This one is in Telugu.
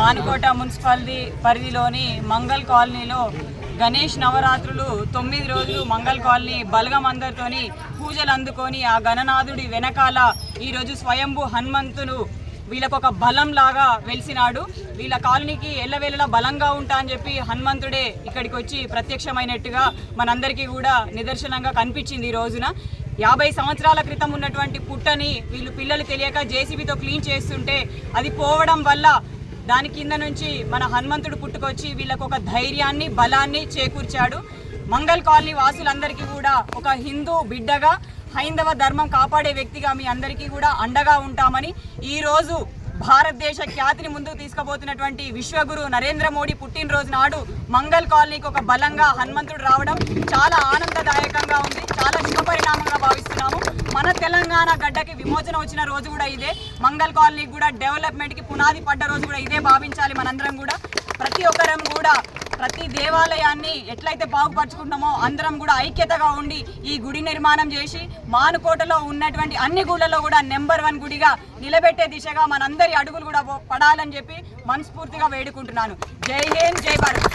మానుకోట మున్సిపాలిటీ పరిధిలోని మంగళ్ కాలనీలో గణేష్ నవరాత్రులు 9 రోజులు మంగళ్ కాలనీ బలగం అందరితోని పూజలు అందుకొని ఆ గణనాథుడి వెనకాల ఈరోజు స్వయంభూ హనుమంతుడు వీళ్ళకొక బలం లాగా వెలిసినాడు. వీళ్ళ కాలనీకి ఎల్లవేళలా బలంగా ఉంటా అని చెప్పి హనుమంతుడే ఇక్కడికి వచ్చి ప్రత్యక్షమైనట్టుగా మనందరికీ కూడా నిదర్శనంగా కనిపించింది. ఈ రోజున 50 సంవత్సరాల క్రితం ఉన్నటువంటి పుట్టని వీళ్ళు పిల్లలు తెలియక జేసీబీతో క్లీన్ చేస్తుంటే అది పోవడం వల్ల దాని కింద నుంచి మన హనుమంతుడు పుట్టుకొచ్చి వీళ్ళకు ఒక ధైర్యాన్ని బలాన్ని చేకూర్చాడు. మంగళ్ కాలనీ వాసులందరికీ కూడా ఒక హిందూ బిడ్డగా హైందవ ధర్మం కాపాడే వ్యక్తిగా మీ అందరికీ కూడా అండగా ఉంటామని ఈరోజు భారతదేశ ఖ్యాతిని ముందుకు తీసుకుపోతున్నటువంటి విశ్వగురు నరేంద్ర మోడీ పుట్టినరోజు నాడు మంగళ్ కాలనీకి ఒక బలంగా హనుమంతుడు రావడం చాలా ఆనందదాయకంగా ఉంది, చాలా శుభపరిణామంగా భావిస్తున్నాము. మన తెలంగాణ గడ్డకి విమోచన వచ్చిన రోజు కూడా ఇదే, మంగళ్ కాలనీకి కూడా డెవలప్మెంట్కి పునాది పడ్డ రోజు కూడా ఇదే భావించాలి. మనందరం కూడా ప్రతి ఒక్కరం కూడా ప్రతి దేవాలయాన్ని ఎట్లయితే బాగుపరుచుకుంటామో అందరం కూడా ఐక్యతగా ఉండి ఈ గుడి నిర్మాణం చేసి మానుకోటలో ఉన్నటువంటి అన్ని గుళ్ళలో కూడా నెంబర్ 1 గుడిగా నిలబెట్టే దిశగా మనందరి అడుగులు కూడా పడాలని చెప్పి మనస్ఫూర్తిగా వేడుకుంటున్నాను. జై హింద్, జై భారత్.